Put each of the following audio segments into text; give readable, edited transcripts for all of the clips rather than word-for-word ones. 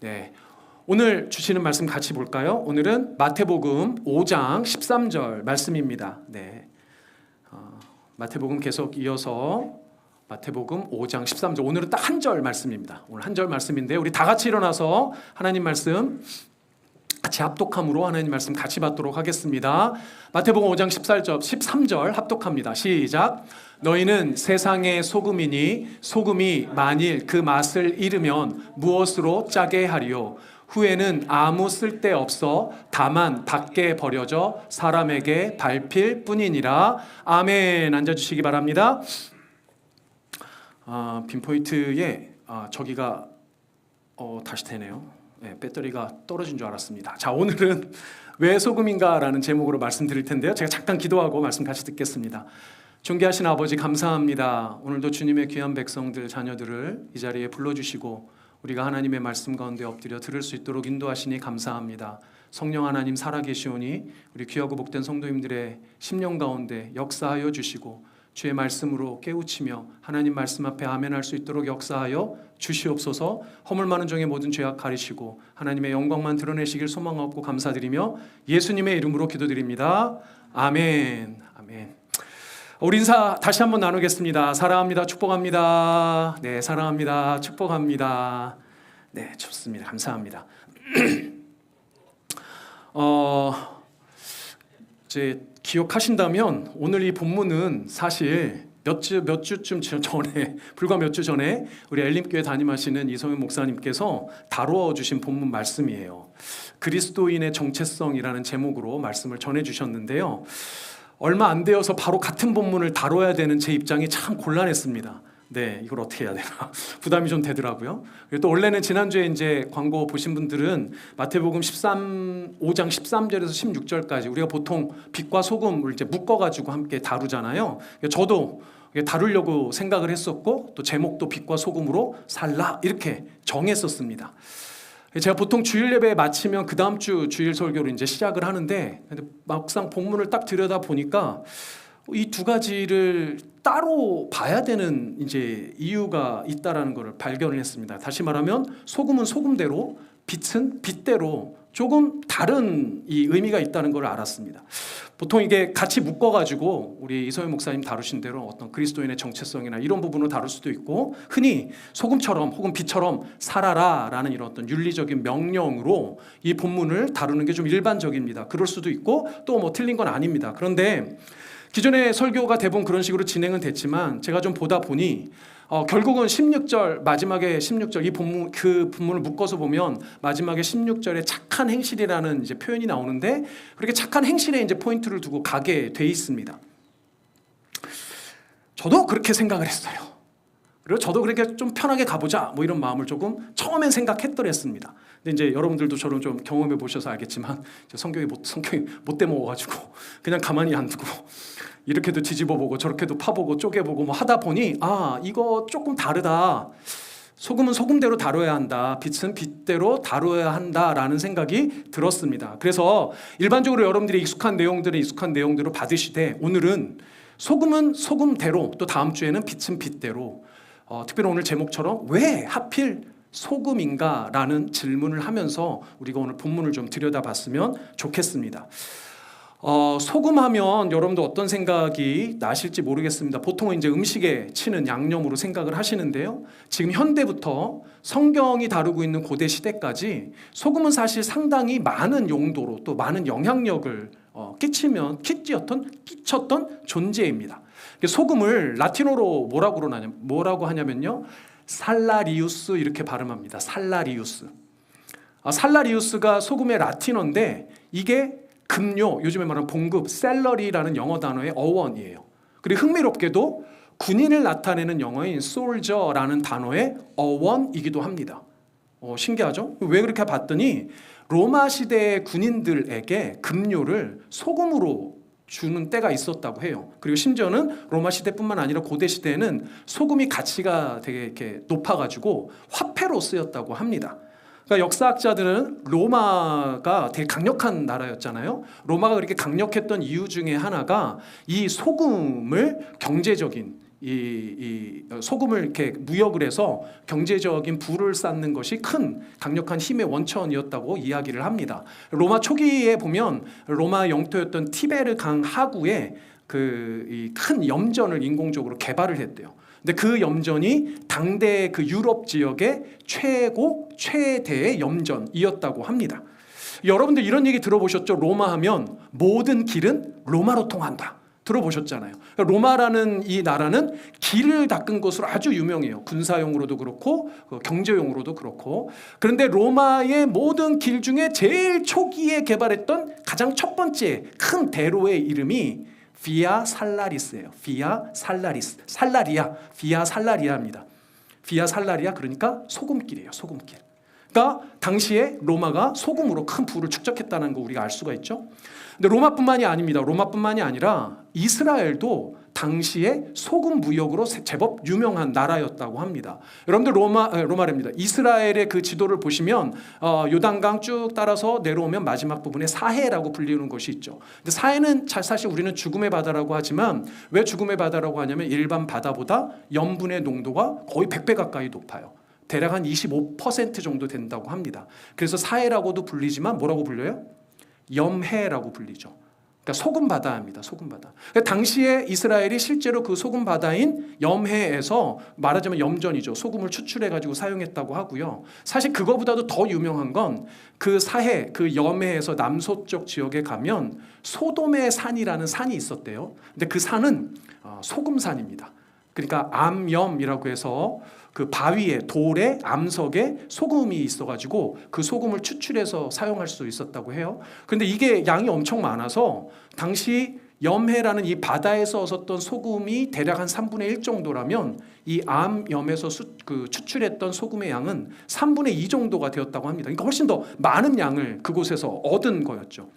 네, 오늘 주시는 말씀 같이 볼까요? 오늘은 마태복음 5장 13절 말씀입니다. 네, 마태복음 계속 이어서 마태복음 5장 13절, 오늘은 딱 한 절 말씀입니다. 오늘 한 절 말씀인데 우리 다 같이 일어나서 하나님 말씀 같이 합독함으로 하나님 말씀 같이 받도록 하겠습니다. 마태복음 5장 13절 합독합니다. 시작. 너희는 세상의 소금이니 소금이 만일 그 맛을 잃으면 무엇으로 짜게 하리요? 후에는 아무 쓸데 없어 다만 밖에 버려져 사람에게 밟힐 뿐이니라. 아멘. 앉아주시기 바랍니다. 빈포인트에 저기가 다시 되네요. 네, 배터리가 떨어진 줄 알았습니다. 자, 오늘은 왜 소금인가 라는 제목으로 말씀드릴 텐데요. 제가 잠깐 기도하고 말씀 같이 듣겠습니다. 존귀하신 아버지 감사합니다. 오늘도 주님의 귀한 백성들 자녀들을 이 자리에 불러주시고 우리가 하나님의 말씀 가운데 엎드려 들을 수 있도록 인도하시니 감사합니다. 성령 하나님 살아계시오니 우리 귀하고 복된 성도님들의 심령 가운데 역사하여 주시고 주의 말씀으로 깨우치며 하나님 말씀 앞에 아멘할 수 있도록 역사하여 주시옵소서. 허물 많은 종의 모든 죄악 가리시고 하나님의 영광만 드러내시길 소망하고 감사드리며 예수님의 이름으로 기도드립니다. 아멘. 아멘. 우리 인사 다시 한번 나누겠습니다. 사랑합니다. 축복합니다. 네, 사랑합니다. 축복합니다. 네, 좋습니다. 감사합니다. 이제 기억하신다면 오늘 이 본문은 사실 몇 주쯤 전에, 불과 몇 주 전에 우리 엘림교회 담임하시는 이성윤 목사님께서 다루어 주신 본문 말씀이에요. 그리스도인의 정체성이라는 제목으로 말씀을 전해 주셨는데요. 얼마 안 되어서 바로 같은 본문을 다뤄야 되는 제 입장이 참 곤란했습니다. 네, 이걸 어떻게 해야 되나 부담이 좀 되더라고요. 그리고 또 원래는 지난주에 이제 광고 보신 분들은 마태복음 5장 13절에서 16절까지 우리가 보통 빛과 소금을 이제 묶어가지고 함께 다루잖아요. 저도 다루려고 생각을 했었고 또 제목도 빛과 소금으로 살라 이렇게 정했었습니다. 제가 보통 주일 예배 마치면 그 다음 주 주일 설교를 이제 시작을 하는데 막상 본문을 딱 들여다 보니까 이 두 가지를 따로 봐야 되는 이제 이유가 있다라는 것을 발견을 했습니다. 다시 말하면 소금은 소금대로, 빛은 빛대로 조금 다른 이 의미가 있다는 걸 알았습니다. 보통 이게 같이 묶어가지고 우리 이소연 목사님 다루신 대로 어떤 그리스도인의 정체성이나 이런 부분을 다룰 수도 있고 흔히 소금처럼 혹은 빛처럼 살아라라는 이런 어떤 윤리적인 명령으로 이 본문을 다루는 게 좀 일반적입니다. 그럴 수도 있고 또 뭐 틀린 건 아닙니다. 그런데 기존의 설교가 대부분 그런 식으로 진행은 됐지만 제가 좀 보다 보니 결국은 16절 마지막에 16절 이 본문 그 본문을 묶어서 보면 마지막에 16절에 착한 행실이라는 이제 표현이 나오는데 그렇게 착한 행실에 이제 포인트를 두고 가게 돼 있습니다. 저도 그렇게 생각을 했어요. 그리고 저도 그렇게 좀 편하게 가보자 뭐 이런 마음을 조금 처음엔 생각했더랬습니다. 근데 이제 여러분들도 저를 좀 경험해 보셔서 알겠지만 성경이 못돼 먹어가지고 그냥 가만히 안 두고 이렇게도 뒤집어보고 저렇게도 파보고 쪼개보고 뭐 하다 보니 이거 조금 다르다. 소금은 소금대로 다뤄야 한다. 빛은 빛대로 다뤄야 한다라는 생각이 들었습니다. 그래서 일반적으로 여러분들이 익숙한 내용들을 받으시되 오늘은 소금은 소금대로 또 다음 주에는 빛은 빛대로 특별히 오늘 제목처럼 왜 하필 소금인가라는 질문을 하면서 우리가 오늘 본문을 좀 들여다봤으면 좋겠습니다. 소금하면 여러분도 어떤 생각이 나실지 모르겠습니다. 보통은 이제 음식에 치는 양념으로 생각을 하시는데요. 지금 현대부터 성경이 다루고 있는 고대 시대까지 소금은 사실 상당히 많은 용도로 또 많은 영향력을 끼쳤던 존재입니다. 소금을 라틴어로 뭐라고 하냐면요. 살라리우스 이렇게 발음합니다. 살라리우스. 살라리우스가 소금의 라틴어인데 이게 급료, 요즘에 말하는 봉급, 셀러리라는 영어 단어의 어원이에요. 그리고 흥미롭게도 군인을 나타내는 영어인 soldier라는 단어의 어원이기도 합니다. 신기하죠? 왜 그렇게 봤더니 로마 시대의 군인들에게 급료를 소금으로 주는 때가 있었다고 해요. 그리고 심지어는 로마 시대뿐만 아니라 고대 시대에는 소금이 가치가 되게 이렇게 높아가지고 화폐로 쓰였다고 합니다. 그러니까 역사학자들은 로마가 되게 강력한 나라였잖아요. 로마가 그렇게 강력했던 이유 중에 하나가 이 소금을 경제적인 이 소금을 이렇게 무역을 해서 경제적인 부를 쌓는 것이 큰 강력한 힘의 원천이었다고 이야기를 합니다. 로마 초기에 보면 로마 영토였던 티베르 강 하구에 그 큰 염전을 인공적으로 개발을 했대요. 근데 그 염전이 당대 그 유럽 지역의 최대의 염전이었다고 합니다. 여러분들 이런 얘기 들어보셨죠? 로마 하면 모든 길은 로마로 통한다. 들어보셨잖아요. 로마라는 이 나라는 길을 닦은 것으로 아주 유명해요. 군사용으로도 그렇고 경제용으로도 그렇고. 그런데 로마의 모든 길 중에 제일 초기에 개발했던 가장 첫 번째 큰 대로의 이름이 비아 살라리스예요. 비아 살라리스. 비아 살라리아입니다. 비아 살라리아, 그러니까 소금길이에요. 소금길. 그러니까 당시에 로마가 소금으로 큰 부를 축적했다는 거 우리가 알 수가 있죠. 근데 로마뿐만이 아닙니다. 로마뿐만이 아니라 이스라엘도 당시에 소금 무역으로 제법 유명한 나라였다고 합니다. 여러분들 로마랍니다. 이스라엘의 그 지도를 보시면 요단강 쭉 따라서 내려오면 마지막 부분에 사해라고 불리는 곳이 있죠. 근데 사해는 사실 우리는 죽음의 바다라고 하지만 왜 죽음의 바다라고 하냐면 일반 바다보다 염분의 농도가 거의 100배 가까이 높아요. 대략 한 25% 정도 된다고 합니다. 그래서 사해라고도 불리지만 뭐라고 불려요? 염해라고 불리죠. 그러니까 소금 바다입니다. 소금 바다. 그러니까 당시에 이스라엘이 실제로 그 소금 바다인 염해에서 말하자면 염전이죠. 소금을 추출해가지고 사용했다고 하고요. 사실 그거보다도 더 유명한 건 그 사해, 그 염해에서 남서쪽 지역에 가면 소돔의 산이라는 산이 있었대요. 근데 그 산은 소금산입니다. 그러니까 암염이라고 해서 그 바위에 돌에 암석에 소금이 있어가지고 그 소금을 추출해서 사용할 수 있었다고 해요. 그런데 이게 양이 엄청 많아서 당시 염해라는 이 바다에서 얻었던 소금이 대략 한 3분의 1 정도라면 이 암염에서 추출했던 소금의 양은 3분의 2 정도가 되었다고 합니다. 그러니까 훨씬 더 많은 양을 그곳에서 얻은 거였죠.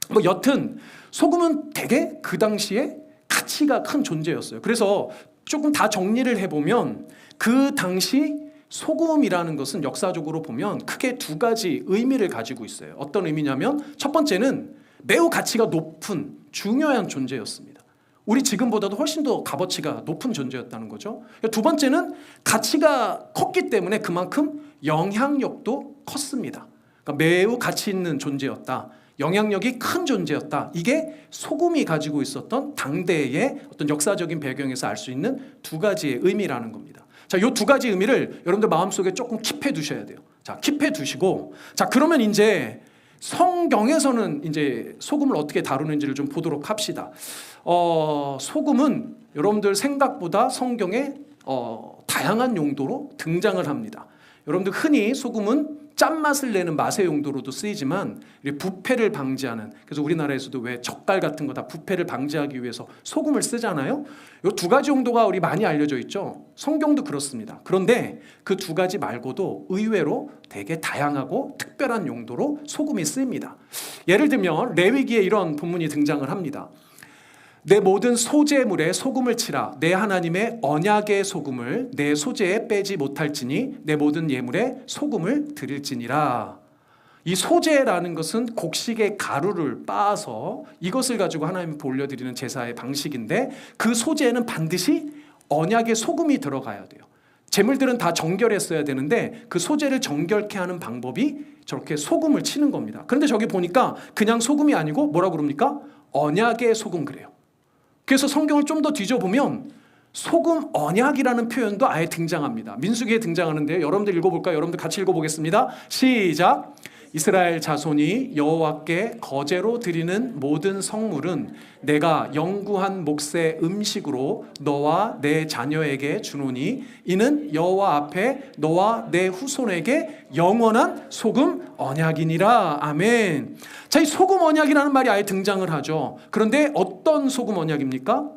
뭐 여튼 소금은 되게 그 당시에 가치가 큰 존재였어요. 그래서 조금 다 정리를 해보면 그 당시 소금이라는 것은 역사적으로 보면 크게 두 가지 의미를 가지고 있어요. 어떤 의미냐면 첫 번째는 매우 가치가 높은 중요한 존재였습니다. 우리 지금보다도 훨씬 더 값어치가 높은 존재였다는 거죠. 두 번째는 가치가 컸기 때문에 그만큼 영향력도 컸습니다. 그러니까 매우 가치 있는 존재였다. 영향력이 큰 존재였다. 이게 소금이 가지고 있었던 당대의 어떤 역사적인 배경에서 알 수 있는 두 가지의 의미라는 겁니다. 자, 이 두 가지 의미를 여러분들 마음속에 조금 킵해 두셔야 돼요. 자, 킵해 두시고, 자, 그러면 이제 성경에서는 이제 소금을 어떻게 다루는지를 좀 보도록 합시다. 소금은 여러분들 생각보다 성경에 다양한 용도로 등장을 합니다. 여러분들 흔히 소금은 짠맛을 내는 맛의 용도로도 쓰이지만 부패를 방지하는, 그래서 우리나라에서도 왜 젓갈 같은 거 다 부패를 방지하기 위해서 소금을 쓰잖아요. 이 두 가지 용도가 우리 많이 알려져 있죠. 성경도 그렇습니다. 그런데 그 두 가지 말고도 의외로 되게 다양하고 특별한 용도로 소금이 쓰입니다. 예를 들면 레위기에 이런 본문이 등장을 합니다. 내 모든 소재물에 소금을 치라. 내 하나님의 언약의 소금을 내 소재에 빼지 못할지니 내 모든 예물에 소금을 드릴지니라. 이 소재라는 것은 곡식의 가루를 빻아서 이것을 가지고 하나님께 올려드리는 제사의 방식인데 그 소재에는 반드시 언약의 소금이 들어가야 돼요. 제물들은 다 정결했어야 되는데 그 소재를 정결케 하는 방법이 저렇게 소금을 치는 겁니다. 그런데 저기 보니까 그냥 소금이 아니고 뭐라고 그럽니까? 언약의 소금 그래요. 그래서 성경을 좀 더 뒤져보면 소금 언약이라는 표현도 아예 등장합니다. 민수기에 등장하는데요. 여러분들 읽어볼까요? 여러분들 같이 읽어보겠습니다. 시작. 이스라엘 자손이 여호와께 거제로 드리는 모든 성물은 내가 영구한 몫의 음식으로 너와 내 자녀에게 주노니 이는 여호와 앞에 너와 내 후손에게 영원한 소금 언약이니라. 아멘. 자, 이 소금 언약이라는 말이 아예 등장을 하죠. 그런데 어떤 소금 언약입니까?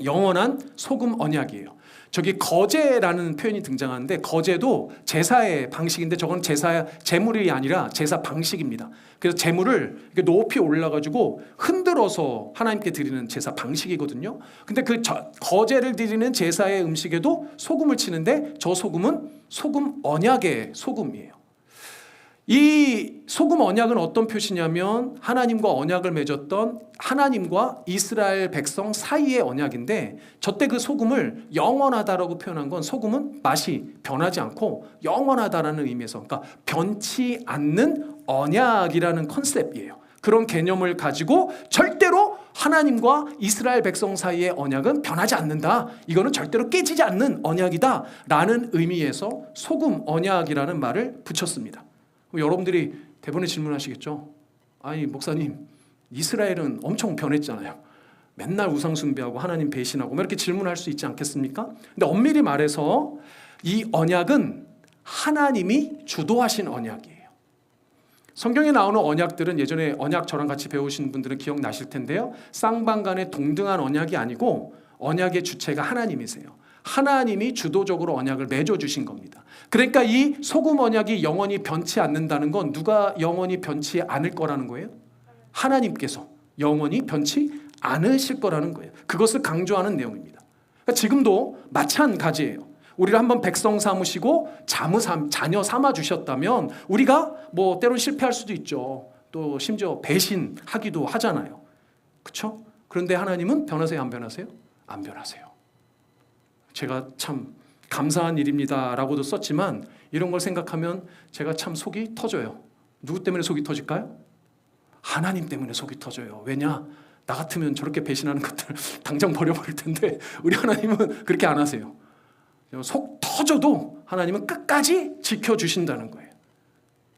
영원한 소금 언약이에요. 저기 거제라는 표현이 등장하는데 거제도 제사의 방식인데 저건 제물이 아니라 제사 방식입니다. 그래서 제물을 이렇게 높이 올라가지고 흔들어서 하나님께 드리는 제사 방식이거든요. 근데 그 거제를 드리는 제사의 음식에도 소금을 치는데 저 소금은 소금 언약의 소금이에요. 이 소금 언약은 어떤 표시냐면 하나님과 언약을 맺었던 하나님과 이스라엘 백성 사이의 언약인데, 저때 그 소금을 영원하다라고 표현한 건 소금은 맛이 변하지 않고 영원하다라는 의미에서, 그러니까 변치 않는 언약이라는 컨셉이에요. 그런 개념을 가지고 절대로 하나님과 이스라엘 백성 사이의 언약은 변하지 않는다, 이거는 절대로 깨지지 않는 언약이다 라는 의미에서 소금 언약이라는 말을 붙였습니다. 여러분들이 대부분의 질문하시겠죠. 아니 목사님, 이스라엘은 엄청 변했잖아요. 맨날 우상 숭배하고 하나님 배신하고 이렇게 질문할 수 있지 않겠습니까? 근데 엄밀히 말해서 이 언약은 하나님이 주도하신 언약이에요. 성경에 나오는 언약들은 예전에 언약 저랑 같이 배우신 분들은 기억나실 텐데요, 쌍방간의 동등한 언약이 아니고 언약의 주체가 하나님이세요. 하나님이 주도적으로 언약을 맺어주신 겁니다. 그러니까 이 소금 언약이 영원히 변치 않는다는 건 누가 영원히 변치 않을 거라는 거예요? 하나님께서 영원히 변치 않으실 거라는 거예요. 그것을 강조하는 내용입니다. 그러니까 지금도 마찬가지예요. 우리를 한번 백성 삼으시고 자녀 삼아 주셨다면 우리가 뭐 때론 실패할 수도 있죠. 또 심지어 배신하기도 하잖아요. 그렇죠? 그런데 하나님은 변하세요, 안 변하세요? 안 변하세요. 제가 참 감사한 일입니다 라고도 썼지만 이런 걸 생각하면 제가 참 속이 터져요. 누구 때문에 속이 터질까요? 하나님 때문에 속이 터져요. 왜냐? 나 같으면 저렇게 배신하는 것들 당장 버려버릴 텐데 우리 하나님은 그렇게 안 하세요. 속 터져도 하나님은 끝까지 지켜주신다는 거예요.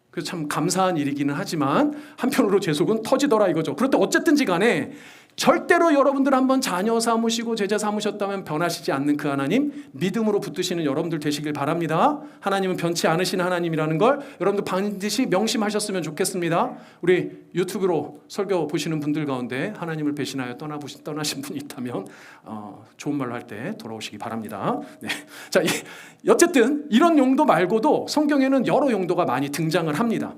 그래서 참 감사한 일이기는 하지만 한편으로 제 속은 터지더라 이거죠. 그런데 어쨌든지 간에 절대로 여러분들 한번 자녀 삼으시고 제자 삼으셨다면 변하시지 않는 그 하나님, 믿음으로 붙드시는 여러분들 되시길 바랍니다. 하나님은 변치 않으신 하나님이라는 걸 여러분들 반드시 명심하셨으면 좋겠습니다. 우리 유튜브로 설교 보시는 분들 가운데 하나님을 배신하여 떠나신 분이 있다면 좋은 말로 할 때 돌아오시기 바랍니다. 네. 자, 어쨌든 이런 용도 말고도 성경에는 여러 용도가 많이 등장을 합니다.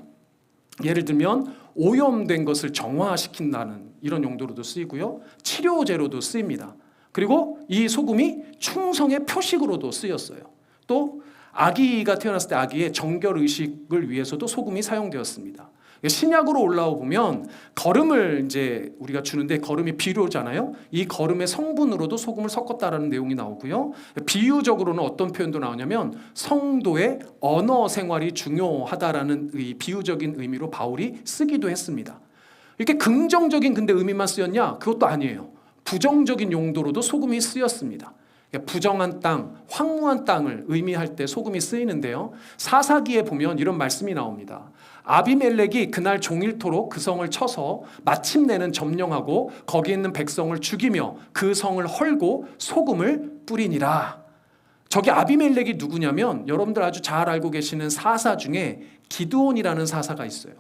예를 들면 오염된 것을 정화시킨다는 이런 용도로도 쓰이고요, 치료제로도 쓰입니다. 그리고 이 소금이 충성의 표식으로도 쓰였어요. 또 아기가 태어났을 때 아기의 정결 의식을 위해서도 소금이 사용되었습니다. 신약으로 올라오 보면 거름을 이제 우리가 주는데 거름이 비료잖아요. 이 거름의 성분으로도 소금을 섞었다라는 내용이 나오고요. 비유적으로는 어떤 표현도 나오냐면 성도의 언어 생활이 중요하다라는 이 비유적인 의미로 바울이 쓰기도 했습니다. 이렇게 긍정적인 근데 의미만 쓰였냐? 그것도 아니에요. 부정적인 용도로도 소금이 쓰였습니다. 부정한 땅, 황무한 땅을 의미할 때 소금이 쓰이는데요, 사사기에 보면 이런 말씀이 나옵니다. 아비멜렉이 그날 종일토록 그 성을 쳐서 마침내는 점령하고 거기 있는 백성을 죽이며 그 성을 헐고 소금을 뿌리니라. 저기 아비멜렉이 누구냐면 여러분들 아주 잘 알고 계시는 사사 중에 기드온이라는 사사가 있어요.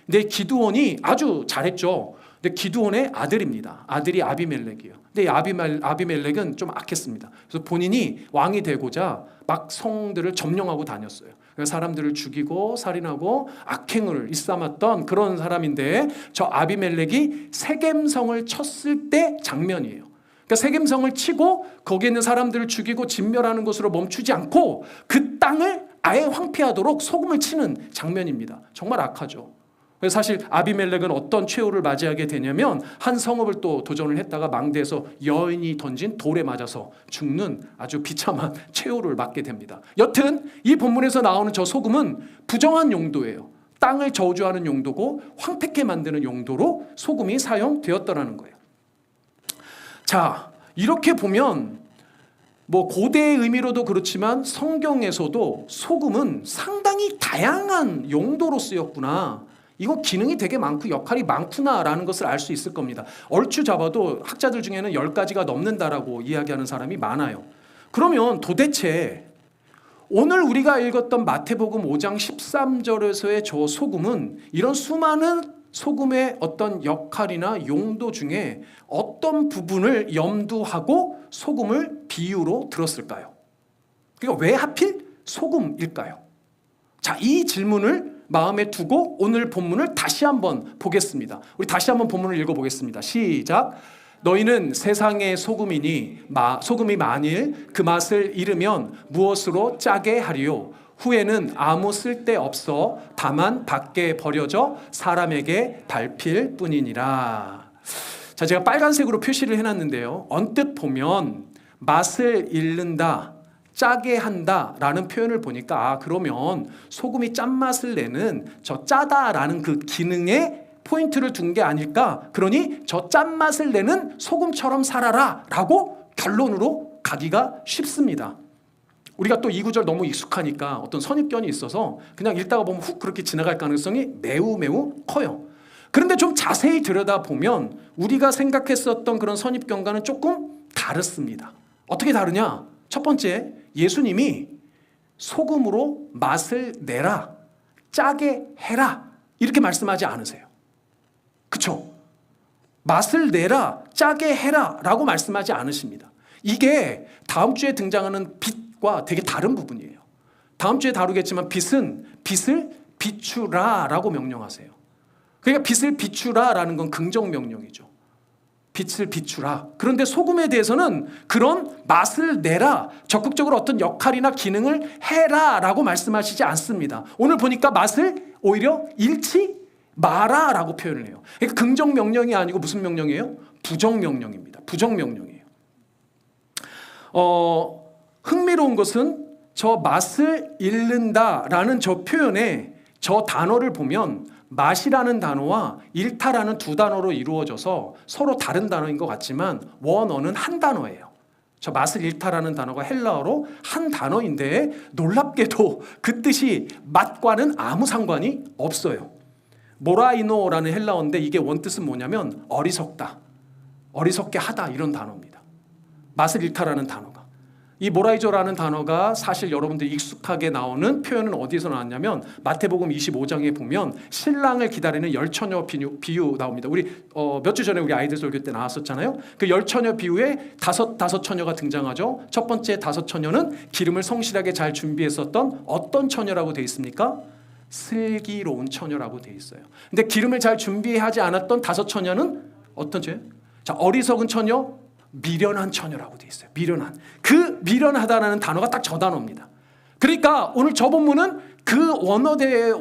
근데 기드온이 아주 잘했죠. 근데 기드온의 아들입니다. 아들이 아비멜렉이에요. 근데 아비멜렉은 좀 악했습니다. 그래서 본인이 왕이 되고자 막 성들을 점령하고 다녔어요. 사람들을 죽이고 살인하고 악행을 일삼았던 그런 사람인데, 저 아비멜렉이 세겜성을 쳤을 때 장면이에요. 그러니까 세겜성을 치고 거기에 있는 사람들을 죽이고 진멸하는 것으로 멈추지 않고 그 땅을 아예 황폐하도록 소금을 치는 장면입니다. 정말 악하죠. 그래서 사실 아비멜렉은 어떤 최후를 맞이하게 되냐면 한 성읍을 또 도전을 했다가 망대에서 여인이 던진 돌에 맞아서 죽는 아주 비참한 최후를 맞게 됩니다. 여튼 이 본문에서 나오는 저 소금은 부정한 용도예요. 땅을 저주하는 용도고 황폐케 만드는 용도로 소금이 사용되었더라는 거예요. 자, 이렇게 보면 뭐 고대의 의미로도 그렇지만 성경에서도 소금은 상당히 다양한 용도로 쓰였구나, 이거 기능이 되게 많고 역할이 많구나라는 것을 알 수 있을 겁니다. 얼추 잡아도 학자들 중에는 10가지가 넘는다라고 이야기하는 사람이 많아요. 그러면 도대체 오늘 우리가 읽었던 마태복음 5장 13절에서의 저 소금은 이런 수많은 소금의 어떤 역할이나 용도 중에 어떤 부분을 염두하고 소금을 비유로 들었을까요? 그러니까 왜 하필 소금일까요? 자, 이 질문을 마음에 두고 오늘 본문을 다시 한번 보겠습니다. 우리 다시 한번 본문을 읽어보겠습니다. 시작. 너희는 세상의 소금이니 소금이 만일 그 맛을 잃으면 무엇으로 짜게 하리요? 후에는 아무 쓸데 없어 다만 밖에 버려져 사람에게 밟힐 뿐이니라. 자, 제가 빨간색으로 표시를 해놨는데요. 언뜻 보면 맛을 잃는다, 짜게 한다 라는 표현을 보니까 그러면 소금이 짠맛을 내는 저 짜다라는 그 기능에 포인트를 둔 게 아닐까. 그러니 저 짠맛을 내는 소금처럼 살아라 라고 결론으로 가기가 쉽습니다. 우리가 또 이 구절 너무 익숙하니까 어떤 선입견이 있어서 그냥 읽다가 보면 훅 그렇게 지나갈 가능성이 매우 커요. 그런데 좀 자세히 들여다보면 우리가 생각했었던 그런 선입견과는 조금 다릅니다. 어떻게 다르냐? 첫 번째, 예수님이 소금으로 맛을 내라, 짜게 해라 이렇게 말씀하지 않으세요. 그렇죠? 맛을 내라, 짜게 해라 라고 말씀하지 않으십니다. 이게 다음 주에 등장하는 빛과 되게 다른 부분이에요. 다음 주에 다루겠지만 빛은 빛을 비추라 라고 명령하세요. 그러니까 빛을 비추라 라는 건 긍정 명령이죠. 빛을 비추라. 그런데 소금에 대해서는 그런 맛을 내라, 적극적으로 어떤 역할이나 기능을 해라 라고 말씀하시지 않습니다. 오늘 보니까 맛을 오히려 잃지 마라 라고 표현을 해요. 그러니까 긍정 명령이 아니고 무슨 명령이에요? 부정 명령입니다. 부정 명령이에요. 흥미로운 것은 저 맛을 잃는다 라는 저 표현에 저 단어를 보면 맛이라는 단어와 잃다라는 두 단어로 이루어져서 서로 다른 단어인 것 같지만 원어는 한 단어예요. 저 맛을 잃다라는 단어가 헬라어로 한 단어인데 놀랍게도 그 뜻이 맛과는 아무 상관이 없어요. 모라이노라는 헬라어인데 이게 원뜻은 뭐냐면 어리석다, 어리석게 하다 이런 단어입니다. 맛을 잃다라는 단어가. 이 모라이조라는 단어가 사실 여러분들이 익숙하게 나오는 표현은 어디서 나왔냐면 마태복음 25장에 보면 신랑을 기다리는 열 처녀 비유 나옵니다. 우리 몇 주 전에 우리 아이들 설교 때 나왔었잖아요. 그 열 처녀 비유에 다섯 처녀가 등장하죠. 첫 번째 다섯 처녀는 기름을 성실하게 잘 준비했었던 어떤 처녀라고 되어 있습니까? 슬기로운 처녀라고 되어 있어요. 근데 기름을 잘 준비하지 않았던 다섯 처녀는 어떤 처녀? 자, 어리석은 처녀, 미련한 처녀라고 되어 있어요. 미련한. 그 미련하다라는 단어가 딱 저 단어입니다. 그러니까 오늘 저 본문은 그 원어의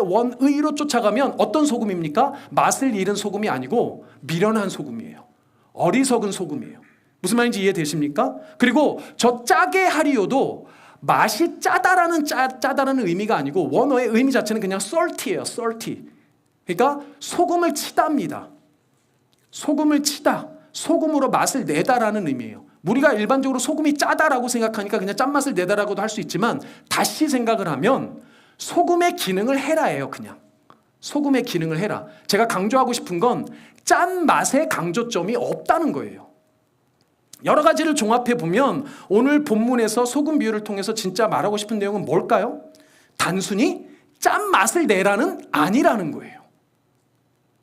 원의로 쫓아가면 어떤 소금입니까? 맛을 잃은 소금이 아니고 미련한 소금이에요. 어리석은 소금이에요. 무슨 말인지 이해되십니까? 그리고 저 짜게 하리요도 맛이 짜다라는 의미가 아니고 원어의 의미 자체는 그냥 salty예요. salty. 그러니까 소금을 치다입니다. 소금을 치다. 소금으로 맛을 내다라는 의미예요. 우리가 일반적으로 소금이 짜다라고 생각하니까 그냥 짠맛을 내다라고도 할 수 있지만 다시 생각을 하면 소금의 기능을 해라예요. 그냥 소금의 기능을 해라. 제가 강조하고 싶은 건 짠맛의 강조점이 없다는 거예요. 여러 가지를 종합해 보면 오늘 본문에서 소금 비유를 통해서 진짜 말하고 싶은 내용은 뭘까요? 단순히 짠맛을 내라는 아니라는 거예요.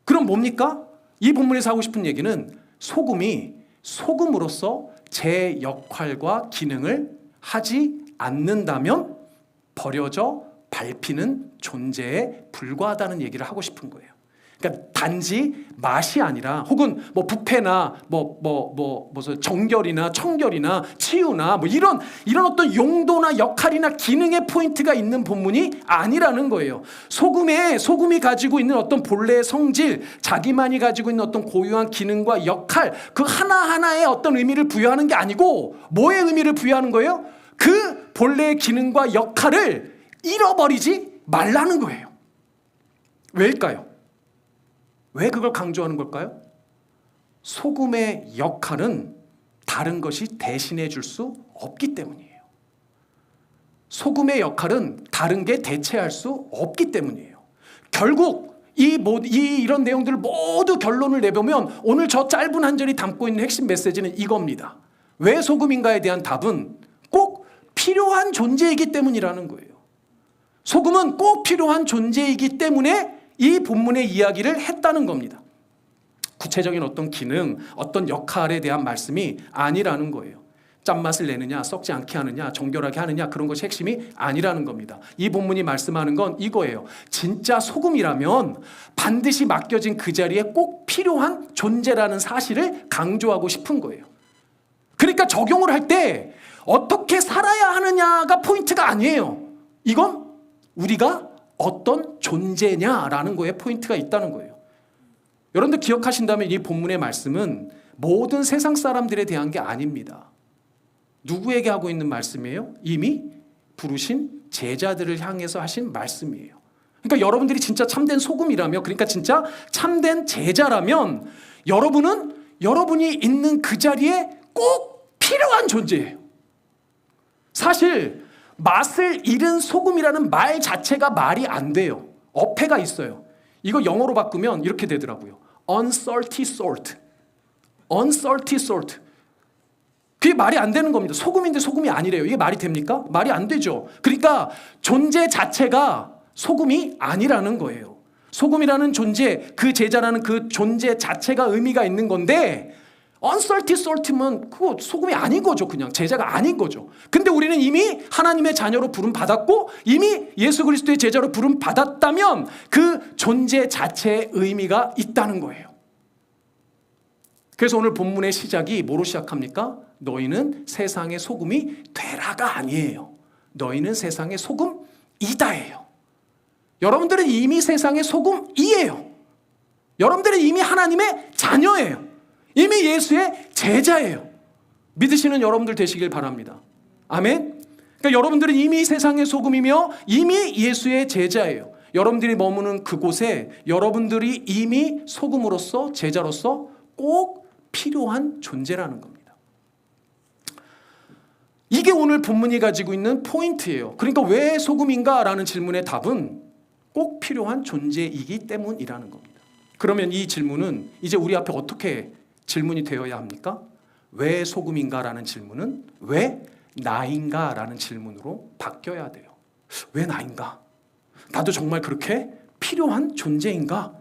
그럼 뭡니까? 이 본문에서 하고 싶은 얘기는 소금이 소금으로서 제 역할과 기능을 하지 않는다면 버려져 밟히는 존재에 불과하다는 얘기를 하고 싶은 거예요. 그러니까 단지 맛이 아니라 혹은 뭐 부패나 무슨 정결이나 청결이나 치유나 뭐 이런 어떤 용도나 역할이나 기능의 포인트가 있는 본문이 아니라는 거예요. 소금이 가지고 있는 어떤 본래의 성질, 자기만이 가지고 있는 어떤 고유한 기능과 역할, 그 하나하나의 어떤 의미를 부여하는 게 아니고 뭐의 의미를 부여하는 거예요? 그 본래의 기능과 역할을 잃어버리지 말라는 거예요. 왜일까요? 왜 그걸 강조하는 걸까요? 소금의 역할은 다른 것이 대신해 줄 수 없기 때문이에요. 소금의 역할은 다른 게 대체할 수 없기 때문이에요. 결국 이런 내용들을 모두 결론을 내보면 오늘 저 짧은 한 절이 담고 있는 핵심 메시지는 이겁니다. 왜 소금인가에 대한 답은 꼭 필요한 존재이기 때문이라는 거예요. 소금은 꼭 필요한 존재이기 때문에 이 본문의 이야기를 했다는 겁니다. 구체적인 어떤 기능, 어떤 역할에 대한 말씀이 아니라는 거예요. 짠맛을 내느냐, 썩지 않게 하느냐, 정결하게 하느냐 그런 것이 핵심이 아니라는 겁니다. 이 본문이 말씀하는 건 이거예요. 진짜 소금이라면 반드시 맡겨진 그 자리에 꼭 필요한 존재라는 사실을 강조하고 싶은 거예요. 그러니까 적용을 할 때 어떻게 살아야 하느냐가 포인트가 아니에요. 이건 우리가 어떤 존재냐라는 거에 포인트가 있다는 거예요. 여러분들 기억하신다면 이 본문의 말씀은 모든 세상 사람들에 대한 게 아닙니다. 누구에게 하고 있는 말씀이에요? 이미 부르신 제자들을 향해서 하신 말씀이에요. 그러니까 여러분들이 진짜 참된 소금이라며, 그러니까 진짜 참된 제자라면 여러분은 여러분이 있는 그 자리에 꼭 필요한 존재예요. 사실 맛을 잃은 소금이라는 말 자체가 말이 안 돼요. 어폐가 있어요. 이거 영어로 바꾸면 이렇게 되더라고요. unsalty salt. unsalty salt. 그게 말이 안 되는 겁니다. 소금인데 소금이 아니래요. 이게 말이 됩니까? 말이 안 되죠. 그러니까 존재 자체가 소금이 아니라는 거예요. 소금이라는 존재, 그 제자라는 그 존재 자체가 의미가 있는 건데 unsalty salt면 그거 소금이 아닌 거죠. 그냥 제자가 아닌 거죠. 근데 우리는 이미 하나님의 자녀로 부름 받았고 이미 예수 그리스도의 제자로 부름 받았다면 그 존재 자체의 의미가 있다는 거예요. 그래서 오늘 본문의 시작이 뭐로 시작합니까? 너희는 세상의 소금이 되라가 아니에요. 너희는 세상의 소금이다예요. 여러분들은 이미 세상의 소금이에요. 여러분들은 이미 하나님의 자녀예요. 이미 예수의 제자예요. 믿으시는 여러분들 되시길 바랍니다. 아멘. 그러니까 여러분들은 이미 세상의 소금이며 이미 예수의 제자예요. 여러분들이 머무는 그곳에 여러분들이 이미 소금으로서 제자로서 꼭 필요한 존재라는 겁니다. 이게 오늘 본문이 가지고 있는 포인트예요. 그러니까 왜 소금인가라는 질문의 답은 꼭 필요한 존재이기 때문이라는 겁니다. 그러면 이 질문은 이제 우리 앞에 어떻게 질문이 되어야 합니까? 왜 소금인가라는 질문은 왜 나인가라는 질문으로 바뀌어야 돼요. 왜 나인가? 나도 정말 그렇게 필요한 존재인가?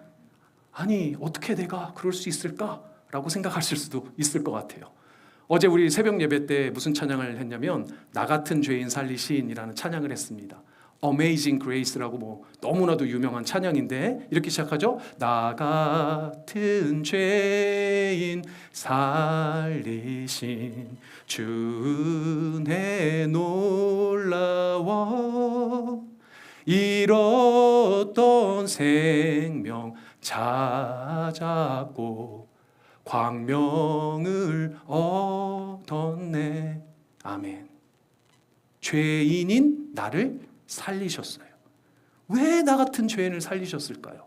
아니, 어떻게 내가 그럴 수 있을까? 라고 생각하실 수도 있을 것 같아요. 어제 우리 새벽 예배 때 무슨 찬양을 했냐면 나 같은 죄인 살리신이라는 찬양을 했습니다. Amazing Grace라고 뭐 너무나도 유명한 찬양인데 이렇게 시작하죠. 나 같은 죄인 살리신 주 은혜 놀라워 잃었던 생명 찾았고 광명을 얻었네. 아멘. 죄인인 나를 살리셨어요. 왜 나 같은 죄인을 살리셨을까요?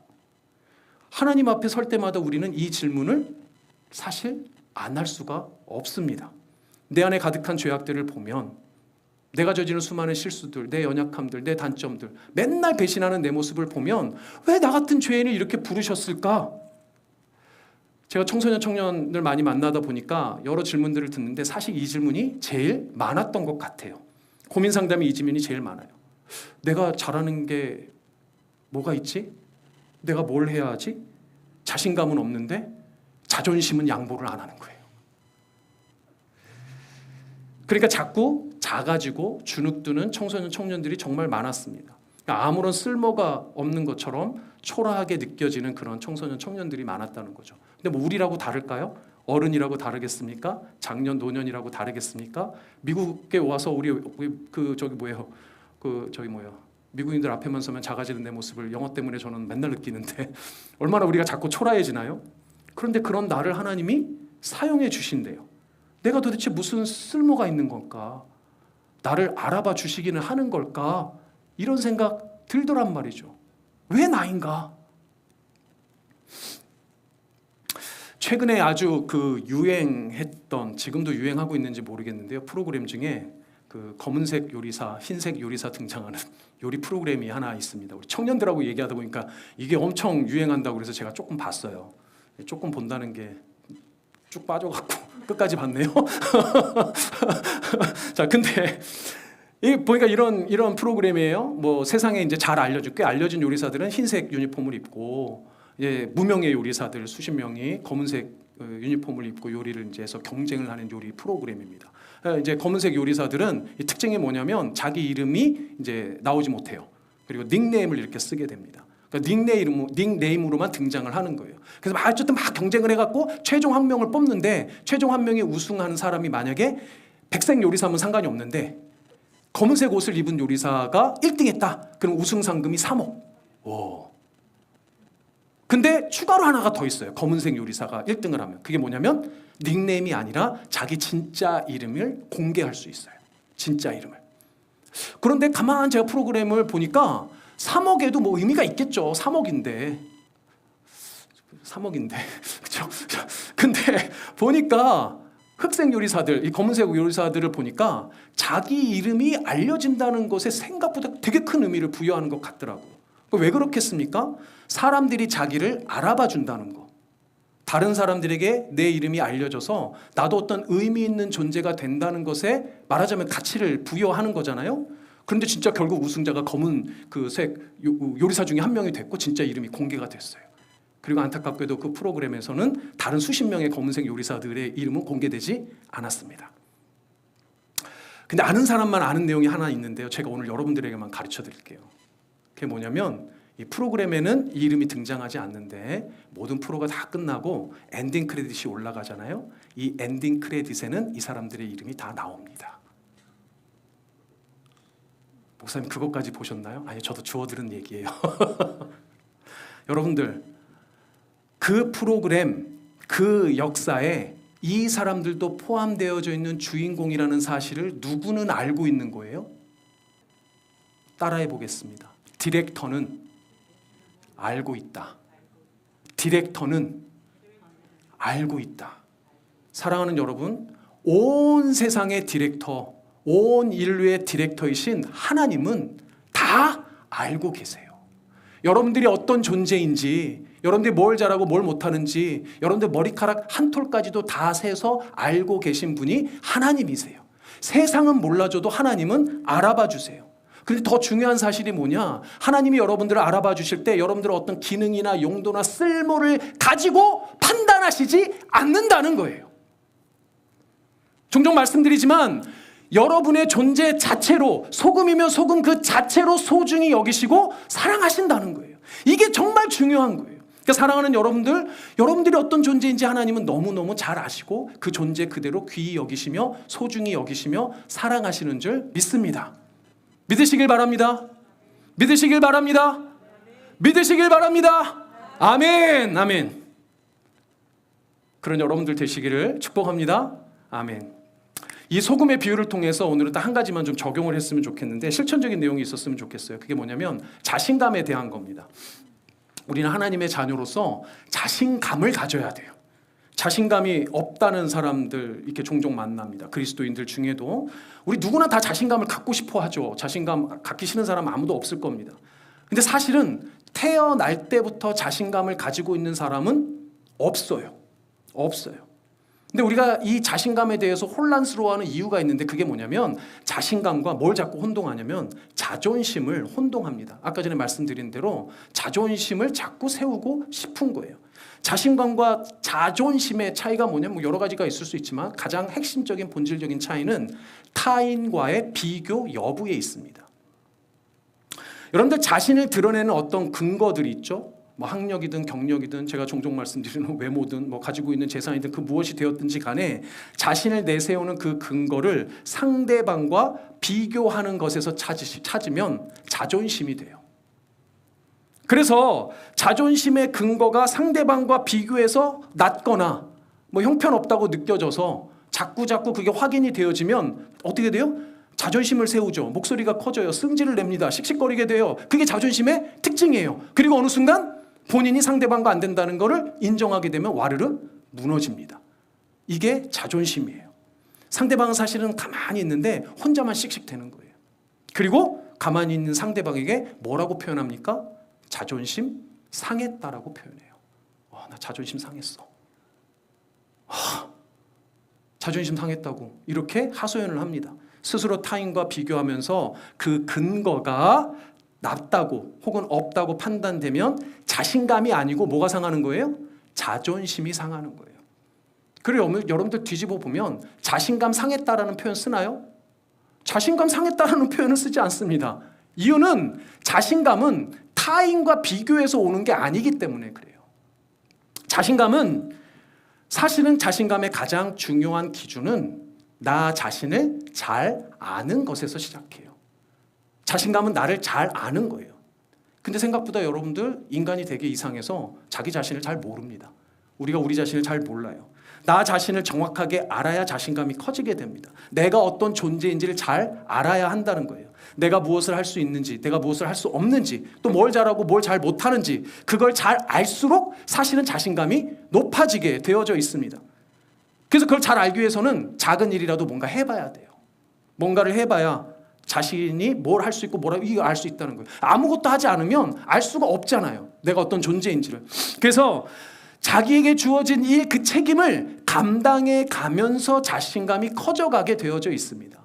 하나님 앞에 설 때마다 우리는 이 질문을 사실 안 할 수가 없습니다. 내 안에 가득한 죄악들을 보면 내가 저지른 수많은 실수들, 내 연약함들, 내 단점들, 맨날 배신하는 내 모습을 보면 왜 나 같은 죄인을 이렇게 부르셨을까? 제가 청소년 청년들 많이 만나다 보니까 여러 질문들을 듣는데 사실 이 질문이 제일 많았던 것 같아요. 고민 상담이 이 질문이 제일 많아요. 내가 잘하는 게 뭐가 있지? 내가 뭘 해야 하지? 자신감은 없는데 자존심은 양보를 안 하는 거예요. 그러니까 자꾸 작아지고 주눅드는 청소년 청년들이 정말 많았습니다. 그러니까 아무런 쓸모가 없는 것처럼 초라하게 느껴지는 그런 청소년 청년들이 많았다는 거죠. 근데 뭐 우리라고 다를까요? 어른이라고 다르겠습니까? 장년 노년이라고 다르겠습니까? 미국에 와서 우리 미국인들 앞에만 서면 작아지는 내 모습을 영어 때문에 저는 맨날 느끼는데 얼마나 우리가 자꾸 초라해지나요? 그런데 그런 나를 하나님이 사용해 주신대요. 내가 도대체 무슨 쓸모가 있는 걸까? 나를 알아봐 주시기는 하는 걸까? 이런 생각 들더란 말이죠. 왜 나인가? 최근에 아주 유행했던, 지금도 유행하고 있는지 모르겠는데요. 프로그램 중에 검은색 요리사, 흰색 요리사 등장하는 요리 프로그램이 하나 있습니다. 우리 청년들하고 얘기하다 보니까 이게 엄청 유행한다고 그래서 제가 조금 봤어요. 조금 본다는 게 쭉 빠져갖고 끝까지 봤네요. 자, 근데 보니까 이런 프로그램이에요. 뭐 세상에 이제 잘 꽤 알려진 요리사들은 흰색 유니폼을 입고 무명의 요리사들 수십 명이 검은색 유니폼을 입고 요리를 이제 해서 경쟁을 하는 요리 프로그램입니다. 이제 검은색 요리사들은 이 특징이 뭐냐면 자기 이름이 이제 나오지 못해요. 그리고 닉네임을 이렇게 쓰게 됩니다. 그러니까 닉네임으로만 등장을 하는 거예요. 그래서 어쨌든 막 경쟁을 해갖고 최종 한 명을 뽑는데 최종 한 명이 우승하는 사람이 만약에 백색 요리사면 상관이 없는데 검은색 옷을 입은 요리사가 1등 했다. 그럼 우승 상금이 3억. 오. 근데 추가로 하나가 더 있어요. 검은색 요리사가 1등을 하면. 그게 뭐냐면 닉네임이 아니라 자기 진짜 이름을 공개할 수 있어요. 진짜 이름을. 그런데 가만 제가 프로그램을 보니까 3억에도 뭐 의미가 있겠죠. 3억인데. 그렇죠? 근데 보니까 흑색 요리사들, 이 검은색 요리사들을 보니까 자기 이름이 알려진다는 것에 생각보다 되게 큰 의미를 부여하는 것 같더라고요. 왜 그렇겠습니까? 사람들이 자기를 알아봐 준다는 거. 다른 사람들에게 내 이름이 알려져서 나도 어떤 의미 있는 존재가 된다는 것에 말하자면 가치를 부여하는 거잖아요. 그런데 진짜 결국 우승자가 검은 그 색 요리사 중에 한 명이 됐고 진짜 이름이 공개가 됐어요. 그리고 안타깝게도 그 프로그램에서는 다른 수십 명의 검은색 요리사들의 이름은 공개되지 않았습니다. 근데 아는 사람만 아는 내용이 하나 있는데요. 제가 오늘 여러분들에게만 가르쳐 드릴게요. 그게 뭐냐면 이 프로그램에는 이 이름이 등장하지 않는데 모든 프로가 다 끝나고 엔딩 크레딧이 올라가잖아요. 이 엔딩 크레딧에는 이 사람들의 이름이 다 나옵니다. 목사님 그것까지 보셨나요? 아니 저도 주워들은 얘기예요. 여러분들 그 프로그램, 그 역사에 이 사람들도 포함되어져 있는 주인공이라는 사실을 누구는 알고 있는 거예요? 따라해 보겠습니다. 디렉터는 알고 있다. 디렉터는 알고 있다. 사랑하는 여러분, 온 세상의 디렉터, 온 인류의 디렉터이신 하나님은 다 알고 계세요. 여러분들이 어떤 존재인지, 여러분들이 뭘 잘하고 뭘 못하는지, 여러분들 머리카락 한 톨까지도 다 세서 알고 계신 분이 하나님이세요. 세상은 몰라줘도 하나님은 알아봐 주세요. 그런데 더 중요한 사실이 뭐냐? 하나님이 여러분들을 알아봐 주실 때 여러분들의 어떤 기능이나 용도나 쓸모를 가지고 판단하시지 않는다는 거예요. 종종 말씀드리지만 여러분의 존재 자체로, 소금이면 소금 그 자체로 소중히 여기시고 사랑하신다는 거예요. 이게 정말 중요한 거예요. 그러니까 사랑하는 여러분들, 여러분들이 어떤 존재인지 하나님은 너무너무 잘 아시고 그 존재 그대로 귀히 여기시며 소중히 여기시며 사랑하시는 줄 믿습니다. 믿으시길 바랍니다. 믿으시길 바랍니다. 믿으시길 바랍니다. 아멘. 아멘. 그런 여러분들 되시기를 축복합니다. 아멘. 이 소금의 비유를 통해서 오늘은 딱 한 가지만 좀 적용을 했으면 좋겠는데 실천적인 내용이 있었으면 좋겠어요. 그게 뭐냐면 자신감에 대한 겁니다. 우리는 하나님의 자녀로서 자신감을 가져야 돼요. 자신감이 없다는 사람들 이렇게 종종 만납니다. 그리스도인들 중에도 우리 누구나 다 자신감을 갖고 싶어 하죠. 자신감 갖기 싫은 사람 아무도 없을 겁니다. 근데 사실은 태어날 때부터 자신감을 가지고 있는 사람은 없어요. 근데 우리가 이 자신감에 대해서 혼란스러워하는 이유가 있는데 그게 뭐냐면 자신감과 뭘 자꾸 혼동하냐면 자존심을 혼동합니다. 아까 전에 말씀드린 대로 자존심을 자꾸 세우고 싶은 거예요. 자신감과 자존심의 차이가 뭐냐면 여러 가지가 있을 수 있지만 가장 핵심적인 본질적인 차이는 타인과의 비교 여부에 있습니다. 여러분들 자신을 드러내는 어떤 근거들이 있죠. 뭐 학력이든 경력이든 제가 종종 말씀드리는 외모든 뭐 가지고 있는 재산이든 그 무엇이 되었든지 간에 자신을 내세우는 그 근거를 상대방과 비교하는 것에서 찾으면 자존심이 돼요. 그래서 자존심의 근거가 상대방과 비교해서 낮거나 뭐 형편없다고 느껴져서 자꾸 그게 확인이 되어지면 어떻게 돼요? 자존심을 세우죠. 목소리가 커져요. 승질을 냅니다. 씩씩거리게 돼요. 그게 자존심의 특징이에요. 그리고 어느 순간 본인이 상대방과 안 된다는 것을 인정하게 되면 와르르 무너집니다. 이게 자존심이에요. 상대방은 사실은 가만히 있는데 혼자만 씩씩대는 거예요. 그리고 가만히 있는 상대방에게 뭐라고 표현합니까? 자존심 상했다라고 표현해요. 나 자존심 상했어. 자존심 상했다고 이렇게 하소연을 합니다. 스스로 타인과 비교하면서 그 근거가 낮다고 혹은 없다고 판단되면 자신감이 아니고 뭐가 상하는 거예요? 자존심이 상하는 거예요. 그리고 여러분들 뒤집어 보면 자신감 상했다라는 표현 쓰나요? 자신감 상했다라는 표현은 쓰지 않습니다. 이유는 자신감은 타인과 비교해서 오는 게 아니기 때문에 그래요. 자신감은 사실은 자신감의 가장 중요한 기준은 나 자신을 잘 아는 것에서 시작해요. 자신감은 나를 잘 아는 거예요. 근데 생각보다 여러분들 인간이 되게 이상해서 자기 자신을 잘 모릅니다. 우리가 우리 자신을 잘 몰라요. 나 자신을 정확하게 알아야 자신감이 커지게 됩니다. 내가 어떤 존재인지를 잘 알아야 한다는 거예요. 내가 무엇을 할 수 있는지, 내가 무엇을 할 수 없는지, 또 뭘 잘하고 뭘 잘 못하는지, 그걸 잘 알수록 사실은 자신감이 높아지게 되어져 있습니다. 그래서 그걸 잘 알기 위해서는 작은 일이라도 뭔가 해봐야 돼요. 뭔가를 해봐야 자신이 뭘 할 수 있고 뭘 알 수 있다는 거예요. 아무것도 하지 않으면 알 수가 없잖아요. 내가 어떤 존재인지를. 그래서 자기에게 주어진 일, 그 책임을 감당해 가면서 자신감이 커져가게 되어져 있습니다.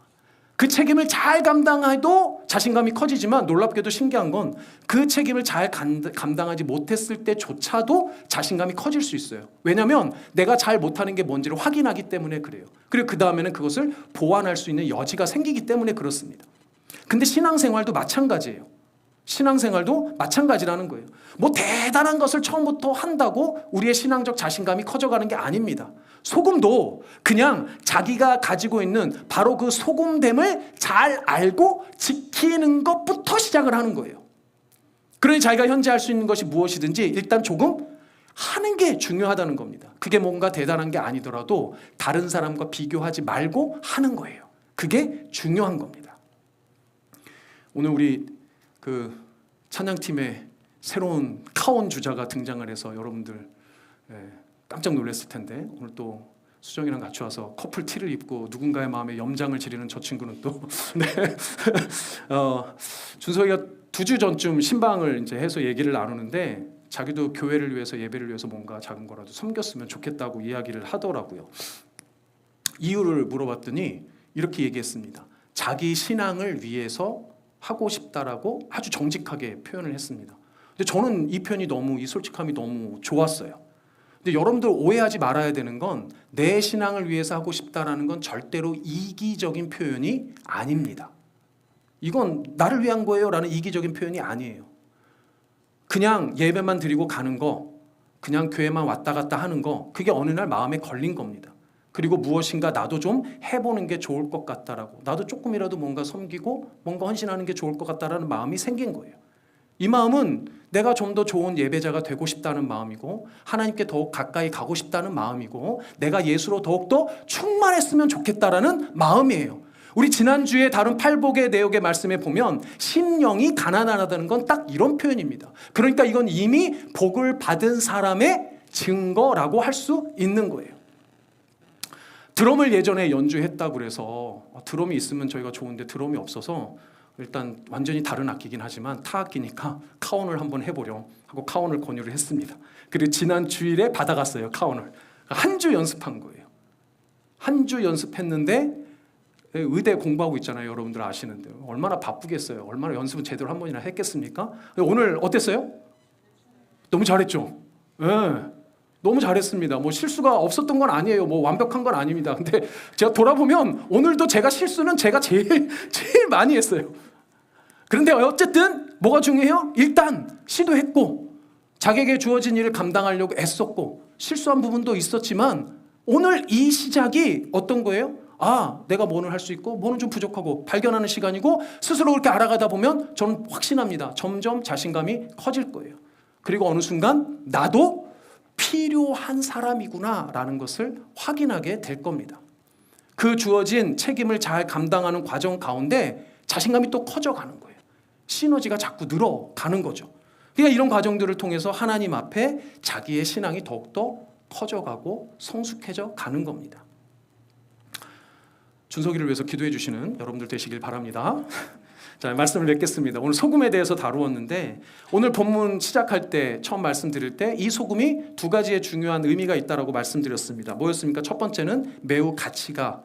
그 책임을 잘 감당해도 자신감이 커지지만 놀랍게도 신기한 건 그 책임을 잘 감당하지 못했을 때조차도 자신감이 커질 수 있어요. 왜냐하면 내가 잘 못하는 게 뭔지를 확인하기 때문에 그래요. 그리고 그 다음에는 그것을 보완할 수 있는 여지가 생기기 때문에 그렇습니다. 근데 신앙생활도 마찬가지예요. 신앙생활도 마찬가지라는 거예요. 뭐 대단한 것을 처음부터 한다고 우리의 신앙적 자신감이 커져가는 게 아닙니다. 소금도 그냥 자기가 가지고 있는 바로 그 소금됨을 잘 알고 지키는 것부터 시작을 하는 거예요. 그러니 자기가 현재 할 수 있는 것이 무엇이든지 일단 조금 하는 게 중요하다는 겁니다. 그게 뭔가 대단한 게 아니더라도 다른 사람과 비교하지 말고 하는 거예요. 그게 중요한 겁니다. 오늘 우리 그 찬양팀에 새로운 카온 주자가 등장을 해서 여러분들 깜짝 놀랐을 텐데, 오늘 또 수정이랑 같이 와서 커플 티를 입고 누군가의 마음에 염장을 지르는 저 친구는 또 네. 준석이가 2주 전쯤 신방을 이제 해서 얘기를 나누는데 자기도 교회를 위해서, 예배를 위해서 뭔가 작은 거라도 섬겼으면 좋겠다고 이야기를 하더라고요. 이유를 물어봤더니 이렇게 얘기했습니다. 자기 신앙을 위해서 하고 싶다라고 아주 정직하게 표현을 했습니다. 근데 저는 이 표현이 이 솔직함이 너무 좋았어요. 근데 여러분들 오해하지 말아야 되는 건 내 신앙을 위해서 하고 싶다라는 건 절대로 이기적인 표현이 아닙니다. 이건 나를 위한 거예요 라는 이기적인 표현이 아니에요. 그냥 예배만 드리고 가는 거, 그냥 교회만 왔다 갔다 하는 거, 그게 어느 날 마음에 걸린 겁니다. 그리고 무엇인가 나도 좀 해보는 게 좋을 것 같다라고, 나도 조금이라도 뭔가 섬기고 뭔가 헌신하는 게 좋을 것 같다라는 마음이 생긴 거예요. 이 마음은 내가 좀 더 좋은 예배자가 되고 싶다는 마음이고, 하나님께 더욱 가까이 가고 싶다는 마음이고, 내가 예수로 더욱더 충만했으면 좋겠다라는 마음이에요. 우리 지난주에 다룬 팔복의 내용의 말씀에 보면 심령이 가난하다는 건 딱 이런 표현입니다. 그러니까 이건 이미 복을 받은 사람의 증거라고 할 수 있는 거예요. 드럼을 예전에 연주했다고 그래서 드럼이 있으면 저희가 좋은데 드럼이 없어서 일단 완전히 다른 악기긴 하지만 타악기니까 카온을 한번 해보려 하고 카온을 권유를 했습니다. 그리고 지난 주일에 받아갔어요. 카온을. 한 주 연습한 거예요. 한 주 연습했는데 의대 공부하고 있잖아요. 여러분들 아시는데 얼마나 바쁘겠어요. 얼마나 연습은 제대로 한 번이나 했겠습니까? 오늘 어땠어요? 너무 잘했죠? 네. 너무 잘했습니다. 뭐 실수가 없었던 건 아니에요. 뭐 완벽한 건 아닙니다. 근데 제가 돌아보면 오늘도 제가 실수는 제가 제일 많이 했어요. 그런데 어쨌든 뭐가 중요해요? 일단 시도했고 자기에게 주어진 일을 감당하려고 애썼고 실수한 부분도 있었지만 오늘 이 시작이 어떤 거예요? 내가 뭐는 할 수 있고 뭐는 좀 부족하고 발견하는 시간이고 스스로 그렇게 알아가다 보면 저는 확신합니다. 점점 자신감이 커질 거예요. 그리고 어느 순간 나도 필요한 사람이구나 라는 것을 확인하게 될 겁니다. 그 주어진 책임을 잘 감당하는 과정 가운데 자신감이 또 커져가는 거예요. 시너지가 자꾸 늘어가는 거죠. 그러니까 이런 과정들을 통해서 하나님 앞에 자기의 신앙이 더욱더 커져가고 성숙해져 가는 겁니다. 준석이를 위해서 기도해 주시는 여러분들 되시길 바랍니다. 자, 말씀을 맺겠습니다. 오늘 소금에 대해서 다루었는데 오늘 본문 시작할 때 처음 말씀드릴 때 이 소금이 2가지의 중요한 의미가 있다라고 말씀드렸습니다. 뭐였습니까? 첫 번째는 매우 가치가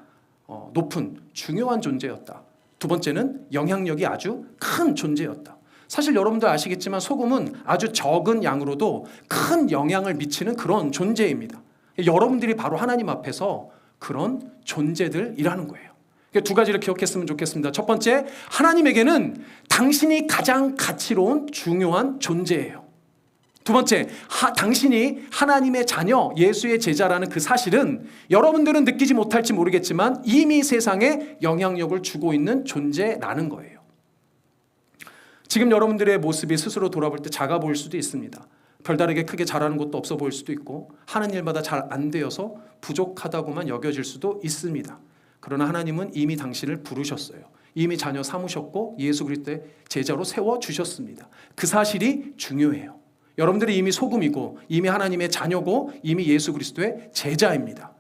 높은 중요한 존재였다. 두 번째는 영향력이 아주 큰 존재였다. 사실 여러분들 아시겠지만 소금은 아주 적은 양으로도 큰 영향을 미치는 그런 존재입니다. 여러분들이 바로 하나님 앞에서 그런 존재들이라는 거예요. 2가지를 기억했으면 좋겠습니다. 첫 번째, 하나님에게는 당신이 가장 가치로운 중요한 존재예요. 두 번째, 당신이 하나님의 자녀, 예수의 제자라는 그 사실은 여러분들은 느끼지 못할지 모르겠지만 이미 세상에 영향력을 주고 있는 존재라는 거예요. 지금 여러분들의 모습이 스스로 돌아볼 때 작아 보일 수도 있습니다. 별다르게 크게 잘하는 것도 없어 보일 수도 있고 하는 일마다 잘 안 되어서 부족하다고만 여겨질 수도 있습니다. 그러나 하나님은 이미 당신을 부르셨어요. 이미 자녀 삼으셨고 예수 그리스도의 제자로 세워주셨습니다. 그 사실이 중요해요. 여러분들이 이미 소금이고 이미 하나님의 자녀고 이미 예수 그리스도의 제자입니다.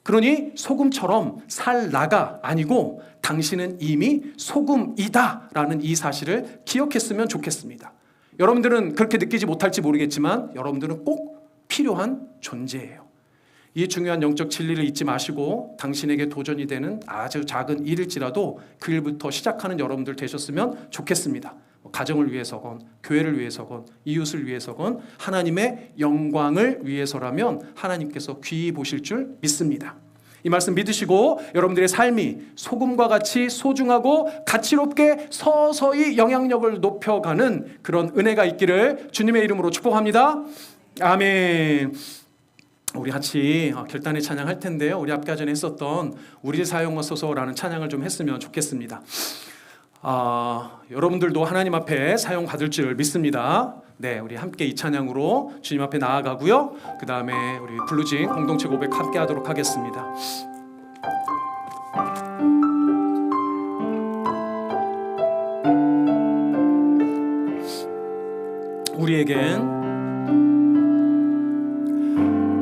그러니 소금처럼 살라가 아니고 당신은 이미 소금이다라는 이 사실을 기억했으면 좋겠습니다. 여러분들은 그렇게 느끼지 못할지 모르겠지만 여러분들은 꼭 필요한 존재예요. 이 중요한 영적 진리를 잊지 마시고 당신에게 도전이 되는 아주 작은 일일지라도 그 일부터 시작하는 여러분들 되셨으면 좋겠습니다. 가정을 위해서건 교회를 위해서건 이웃을 위해서건 하나님의 영광을 위해서라면 하나님께서 귀히 보실 줄 믿습니다. 이 말씀 믿으시고 여러분들의 삶이 소금과 같이 소중하고 가치롭게 서서히 영향력을 높여가는 그런 은혜가 있기를 주님의 이름으로 축복합니다. 아멘. 우리 같이 결단의 찬양할 텐데요. 우리 아까 전에 했었던 우리를 사용하소서라는 찬양을 좀 했으면 좋겠습니다. 여러분들도 하나님 앞에 사용받을 줄 믿습니다. 네, 우리 함께 이 찬양으로 주님 앞에 나아가고요. 그 다음에 우리 블루진 공동체 고백 함께 하도록 하겠습니다.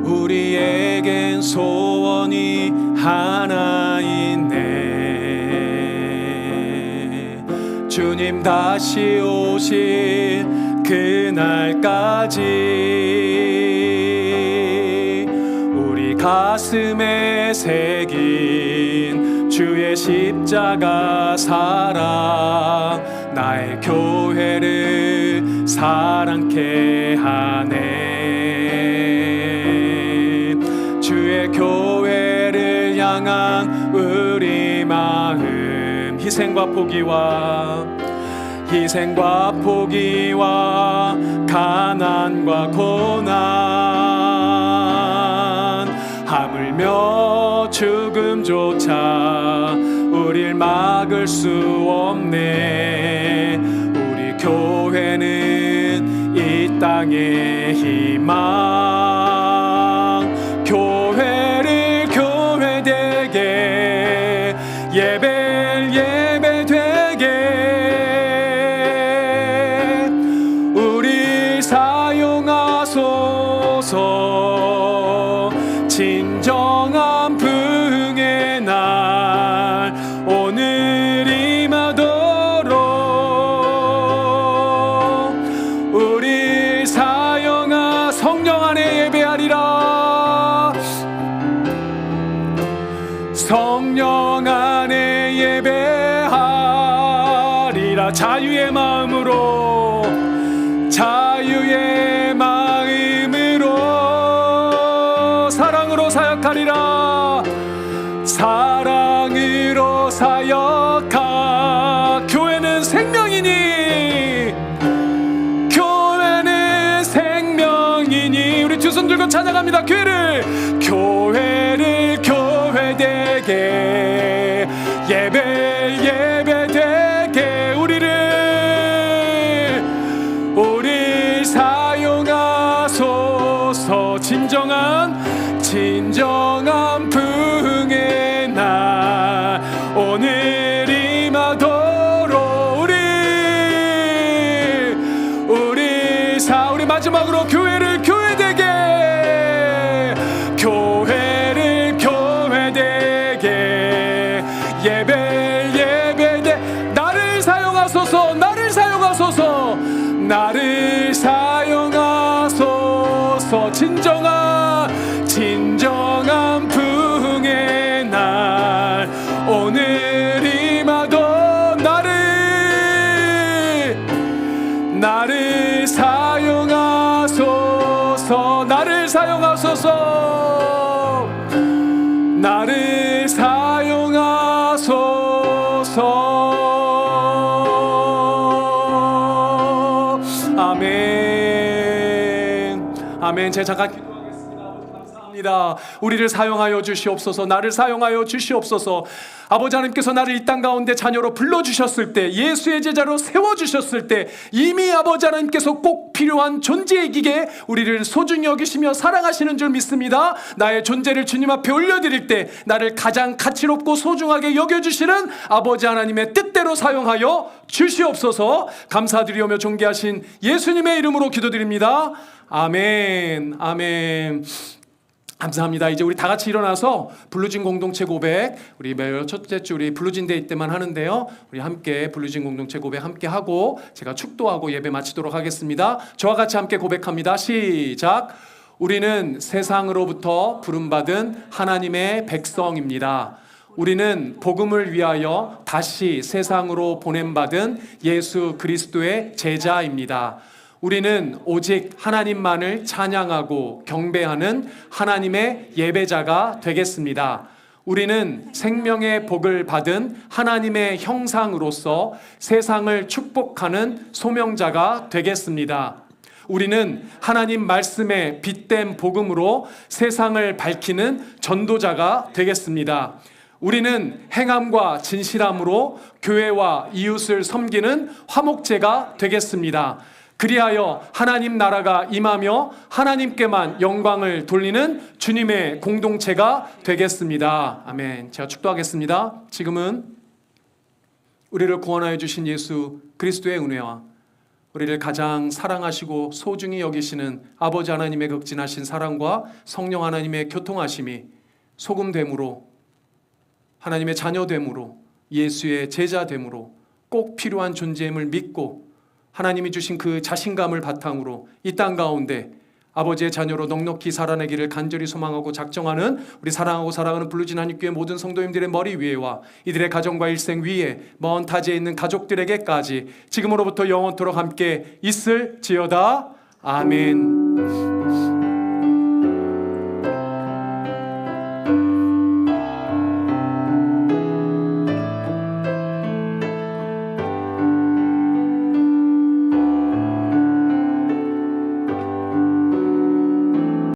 우리에겐 소원이 하나 있네. 주님 다시 오실 그날까지 우리 가슴에 새긴 주의 십자가 사랑 나의 교회를 사랑케 하네. 주의 교회를 향한 우리 마음 희생과 포기와 가난과 고난 하물며 죽음조차 우릴 막을 수 없네. 우리 교회는 이 땅의 희망 교회를 교회되게 예배되게 우리 사용하소서. 진정한 부흥의 날 오늘 임하도록 우리 사용하 성령 안에 예배하리라. 성령 안에 예배하리라. 자유의 마음으로 사랑으로 사역하리라. 사랑으로 사역하. 교회는 생명이니 우리 두 손 들고 찬양합니다. 교회를 교회되게 예배되게 우리 사용하소서. 진정한 부흥의 날 오늘 임하도록 우리 마지막으로 교회를 교회되게 예배되 나를 사용하소서. 진정한 부흥의 날 오늘 임하도 나를 사용하소서. 나를 사용하소서. 아멘. 제 잠깐 기도하겠습니다. 아버지 감사합니다. 감사합니다. 우리를 사용하여 주시옵소서. 나를 사용하여 주시옵소서. 아버지 하나님께서 나를 이 땅 가운데 자녀로 불러주셨을 때, 예수의 제자로 세워주셨을 때 이미 아버지 하나님께서 꼭 필요한 존재이기에 우리를 소중히 여기시며 사랑하시는 줄 믿습니다. 나의 존재를 주님 앞에 올려드릴 때 나를 가장 가치롭고 소중하게 여겨주시는 아버지 하나님의 뜻대로 사용하여 주시옵소서. 감사드리오며 존귀하신 예수님의 이름으로 기도드립니다. 아멘. 아멘. 감사합니다. 이제 우리 다 같이 일어나서 블루진 공동체 고백, 우리 매월 첫째 주 우리 블루진 데이 때만 하는데요, 우리 함께 블루진 공동체 고백 함께 하고 제가 축도하고 예배 마치도록 하겠습니다. 저와 같이 함께 고백합니다. 시작. 우리는 세상으로부터 부름받은 하나님의 백성입니다. 우리는 복음을 위하여 다시 세상으로 보냄받은 예수 그리스도의 제자입니다. 우리는 오직 하나님만을 찬양하고 경배하는 하나님의 예배자가 되겠습니다. 우리는 생명의 복을 받은 하나님의 형상으로서 세상을 축복하는 소명자가 되겠습니다. 우리는 하나님 말씀의 빛된 복음으로 세상을 밝히는 전도자가 되겠습니다. 우리는 행함과 진실함으로 교회와 이웃을 섬기는 화목제가 되겠습니다. 그리하여 하나님 나라가 임하며 하나님께만 영광을 돌리는 주님의 공동체가 되겠습니다. 아멘. 제가 축도하겠습니다. 지금은 우리를 구원하여 주신 예수 그리스도의 은혜와 우리를 가장 사랑하시고 소중히 여기시는 아버지 하나님의 극진하신 사랑과 성령 하나님의 교통하심이 소금됨으로, 하나님의 자녀됨으로, 예수의 제자됨으로 꼭 필요한 존재임을 믿고 하나님이 주신 그 자신감을 바탕으로 이 땅 가운데 아버지의 자녀로 넉넉히 살아내기를 간절히 소망하고 작정하는 우리 사랑하고 사랑하는 블루진 한입교회 모든 성도님들의 머리 위에와 이들의 가정과 일생 위에 먼 타지에 있는 가족들에게까지 지금으로부터 영원토록 함께 있을지어다. 아멘.